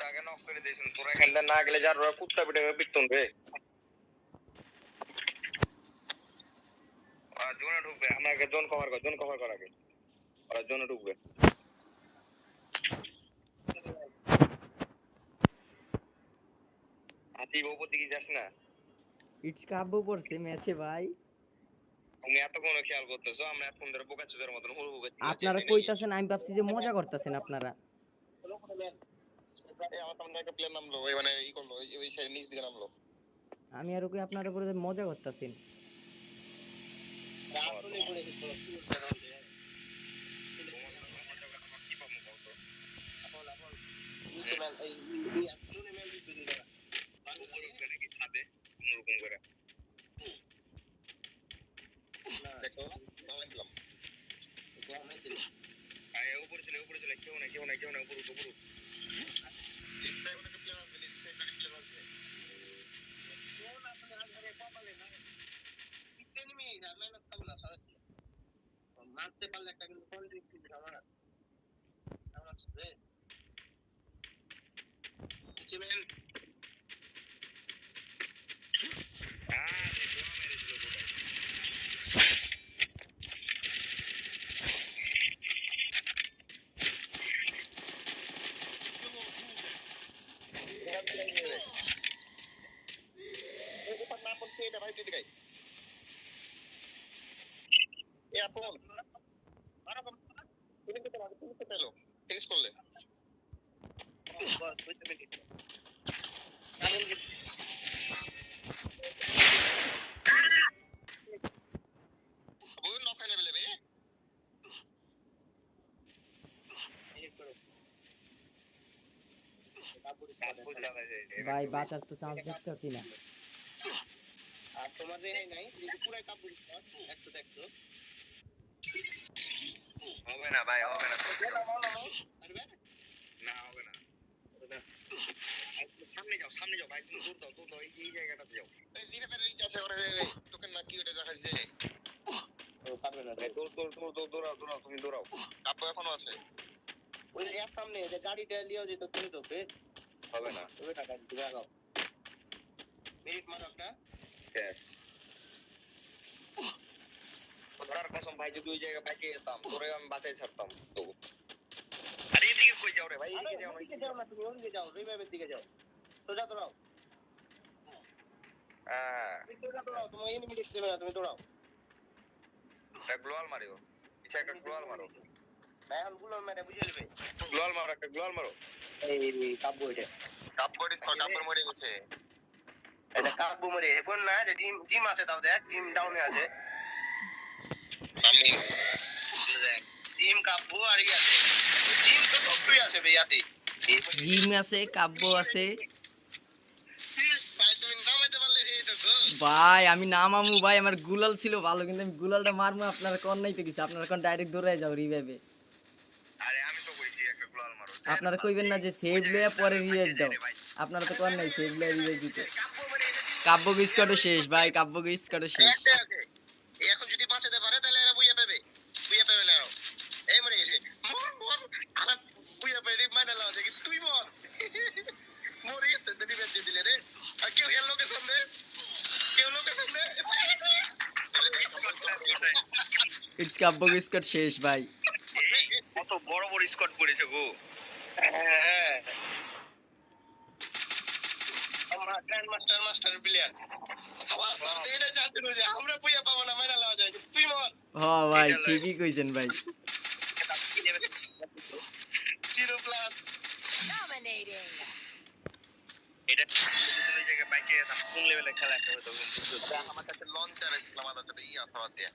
আগে নক করে দিয়েছেন তোরা এখানটা না গেলে যার ওরা কুত্তা পিটে পিটতন রে জোনে ঢুকবে আমরা আগে জোন কভার কর আগে ওরা জোনে ঢুকবে হাতি ওপর দিকে যাস না ইটস কাব্য পড়ছে ম্যাচে ভাই তুমি এত কোনো খেয়াল করতেছো আমরা এখন ধরে বোকাচোদের মতন হুড় হুড় আপনারা কইতাছেন আমি ভাবছি যে মজা করতেছেন আপনারা এই আমার সামনে একটা প্লেয়ার নামলো ওই মানে ই করলো ওই সাইড নিচ দিকে নামলো আমি আর কই আপনার উপরে মজা করতেছেন আসলে করে কেউ নাই উপর মারতে পারলে একটা কিন্তু কন্ট্রিক দিবে আমার কেমন আছে রে চিমেন ভাই বাঁচার তো চান্স দেখতেছি না আর তোমাদের নাই যদি পুরাই কাপড় একটু দেখতো হবে না ভাই হবে না না হবে না সামনে যাও ভাই তুমি দূর দাও এই জায়গাটাতে যাও এই রিভের রিচ আছে ওরে টোকেন না কি ওটা দেখাস যে ও পারবে না ভাই দৌড়াও তুমি দৌড়াও কাপড় এখনো আছে ওই এর সামনে যে গাড়িটা লিও যেত তুমি তো হবে না ওই টাকা দিবে আগাও মিনিট মারো একটা यस খোদার কসম ভাই যদি ওই জায়গায় বাইকে যেতাম তোরে আমি বাঁচাই ছাড়তাম তো আরে এদিকে কই যাও রে ভাই এদিকে যাও না তুমি ওদিকে যাও রিভাইভের দিকে যাও সোজা দৌড়াও সোজা দৌড়াও তুমি এনিমি দেখতে পাবে না তুমি দৌড়াও একটা গ্লোয়াল মারিও পিছে একটা গ্লোয়াল মারো ভাই আমি গ্লোয়াল মেরে বুঝে নেবে গ্লোয়াল মারো এই কাব্য এটা কাব্য মরে গেছে এটা কাব্য মরে এখন না যে জিম আছে তাও দেখ জিম ডাউনে আছে আমি দেখ জিম কাব্য আর কি আছে জিম তো সবই আছে বেয়াতে জিম আছে কাব্য আছে ভাই আমি নামামু ভাই আমার গুলাল ছিল ভালো কিন্তু আমি গুলালটা মারমু আপনারা কোন নাইতে কিছু আপনারা কোন ডাইরেক্ট দৌড়ায় যাও রিভাইভে আরে আমি তো কইছি একটা গ্লোয়াল মারো আপনারা কইবেন না যে সেভ লয়া পরে রিভাইভ দাও আপনারা তো কোন নাই সেভ লয়া রিভাইভ দিতে কাব্য বিস্কুটও শেষ ভাই কাব্য বিস্কুটও শেষ এখন যদি বাঁচাতে পারে তাহলে এরা বুইয়া পাবে না এই মরে গেছে মর আরে বুইয়া পাবে মানে লাগাছে কি তুই মরিস তো দিবে দিলে রে আর কেউ এর লোকেশন দে ইটস কাব্য বিস্কুট শেষ ভাই কত বড় স্কট পড়েছে গো হ্যাঁ আমরা গ্র্যান্ড মাস্টার প্লেয়ার সবার সামনে এটা চাইতে যে আমরা পুইয়া পাবো না মাইনা লাও যায় তুই মর হ্যাঁ ভাই ঠিকই কইছেন ভাই 0 প্লাস ডমিনেটিং এটা দুই জায়গায় বাইকে কোন লেভেলে খেলা একটা হতো আমার কাছে লঞ্চার ছিল আমাদের কাছে আসাবাদ দিয়া